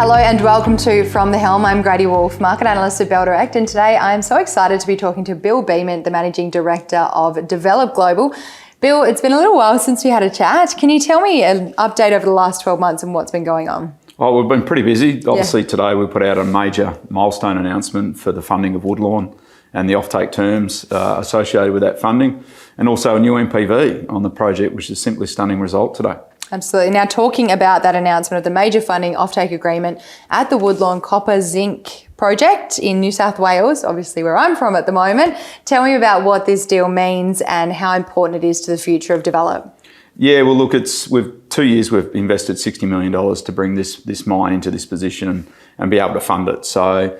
Hello and welcome to From the Helm. I'm Grady Wolf, Market Analyst at Bell Direct, and today I'm so excited to be talking to Bill Beament, the Managing Director of Develop Global. Bill, it's been a little while since we had a chat. Can you tell me an update over the last 12 months and what's been going on? Oh, we've been pretty busy. Obviously, Today we put out a major milestone announcement for the funding of Woodlawn and the offtake terms associated with that funding, and also a new MPV on the project, which is simply a stunning result today. Absolutely. Now, talking about that announcement of the major funding offtake agreement at the Woodlawn Copper Zinc project in New South Wales, obviously where I'm from at the moment. Tell me about what this deal means and how important it is to the future of Develop. Yeah, well, look, we've 2 years we've invested $60 million to bring this mine into this position and be able to fund it. So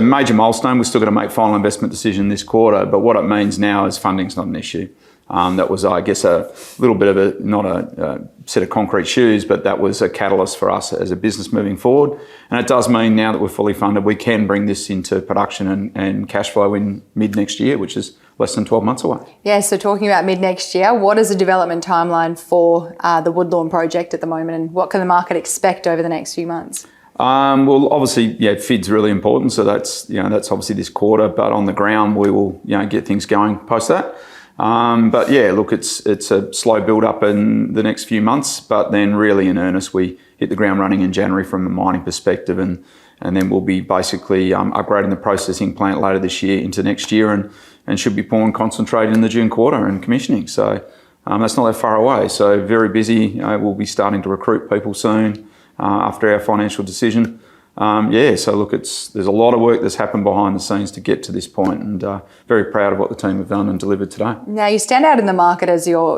major milestone. We're still going to make final investment decision this quarter, but what it means now is funding's not an issue. That was, I guess, a little bit of not a set of concrete shoes, but that was a catalyst for us as a business moving forward. And it does mean now that we're fully funded, we can bring this into production and cash flow in mid next year, which is less than 12 months away. Yeah, so talking about mid next year, what is the development timeline for the Woodlawn project at the moment, and what can the market expect over the next few months? Well, obviously, FID's really important, so that's obviously this quarter. But on the ground, we will get things going post that. But yeah, look, it's a slow build up in the next few months, but then really in earnest, we hit the ground running in January from a mining perspective, and then we'll be basically upgrading the processing plant later this year into next year, and should be pouring concentrate in the June quarter and commissioning. So that's not that far away. So very busy. We'll be starting to recruit people soon after our financial decision. So look, there's a lot of work that's happened behind the scenes to get to this point, and very proud of what the team have done and delivered today. Now, you stand out in the market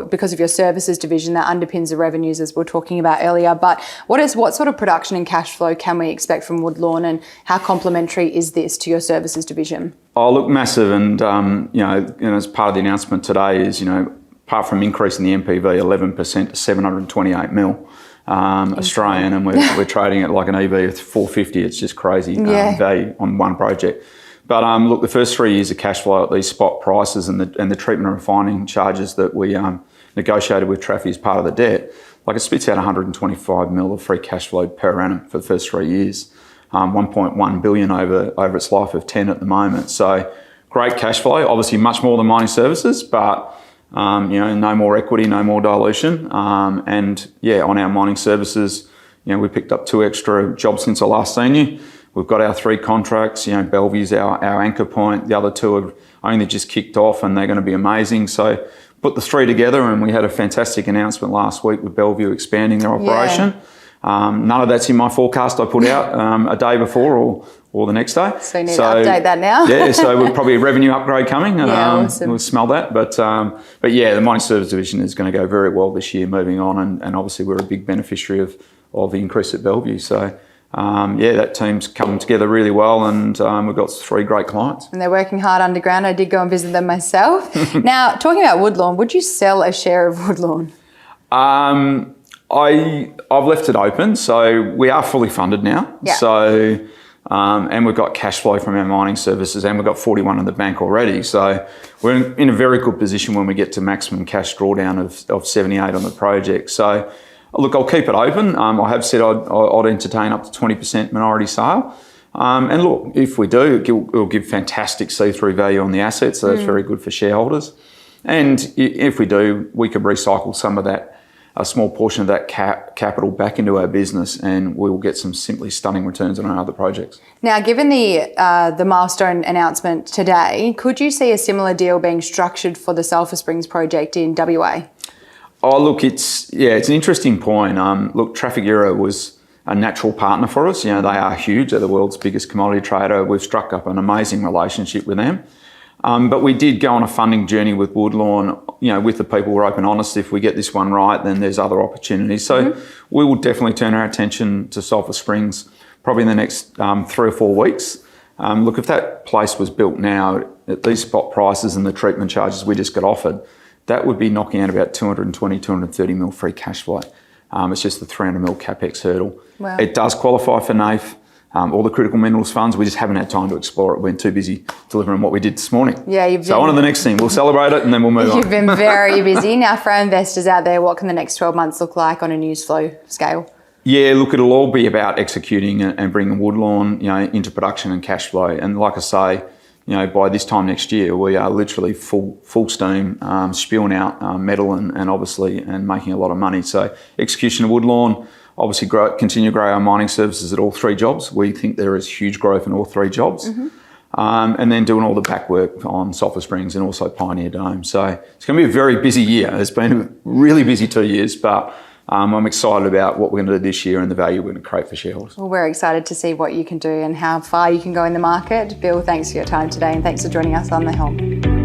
because of your services division that underpins the revenues, as we were talking about earlier. But what sort of production and cash flow can we expect from Woodlawn, and how complementary is this to your services division? Oh, look, massive, and as part of the announcement today is apart from increasing the MPV 11% to 728 mil. Australian, and we're trading at like an EV of 450. It's just crazy value on one project. But look, the first 3 years of cash flow at these spot prices and the treatment and refining charges that we negotiated with Traffy as part of the debt, like it spits out 125 mil of free cash flow per annum for the first 3 years, 1.1 billion over its life of 10 at the moment. So great cash flow, obviously much more than mining services, but no more equity, no more dilution. On our mining services, we picked up 2 extra jobs since I last seen you. We've got our 3 contracts. Bellevue's our anchor point. The other 2 have only just kicked off, and they're going to be amazing. So put the 3 together, and we had a fantastic announcement last week with Bellevue expanding their operation. None of that's in my forecast I put out a day before or the next day. So you need to update that now. So we'll probably a revenue upgrade coming. Awesome. We'll smell that. But the mining service division is going to go very well this year moving on, and obviously we're a big beneficiary of the increase at Bellevue. So that team's come together really well, and we've got 3 great clients. And they're working hard underground. I did go and visit them myself. Now, talking about Woodlawn, would you sell a share of Woodlawn? I've left it open, so we are fully funded now. Yeah. So, and we've got cash flow from our mining services, and we've got 41 in the bank already. So we're in a very good position when we get to maximum cash drawdown of 78 on the project. So look, I'll keep it open. I have said I'd entertain up to 20% minority sale. And look, if we do, it'll give fantastic see-through value on the assets, so that's very good for shareholders. And if we do, we could recycle some of that, a small portion of that capital back into our business, and we will get some simply stunning returns on our other projects. Now, given the milestone announcement today, could you see a similar deal being structured for the Sulphur Springs project in WA? Oh, look, it's an interesting point. Look, Trafigura was a natural partner for us. They are huge. They're the world's biggest commodity trader. We've struck up an amazing relationship with them. But we did go on a funding journey with Woodlawn, with the people. We're open honest. If we get this one right, then there's other opportunities. So we will definitely turn our attention to Sulphur Springs probably in the next 3 or 4 weeks. Look, if that place was built now at these spot prices and the treatment charges we just got offered, that would be knocking out about 220, 230 mil free cash flow. It's just the 300 mil capex hurdle. Wow. It does qualify for NAIF. All the critical minerals funds, we just haven't had time to explore it. We've been too busy delivering what we did this morning. So on to the next thing. We'll celebrate it and then we'll move on. You've been very busy. Now, for our investors out there, what can the next 12 months look like on a news flow scale? Yeah, look, it'll all be about executing and bringing Woodlawn, into production and cash flow. And like I say, by this time next year, we are literally full steam, spewing out metal and obviously making a lot of money. So execution of Woodlawn, obviously continue to grow our mining services at all three jobs. We think there is huge growth in all three jobs. And then doing all the back work on Sulphur Springs and also Pioneer Dome. So it's going to be a very busy year. It's been a really busy 2 years, but I'm excited about what we're going to do this year and the value we're going to create for shareholders. Well, we're excited to see what you can do and how far you can go in the market. Bill, thanks for your time today and thanks for joining us on The Helm.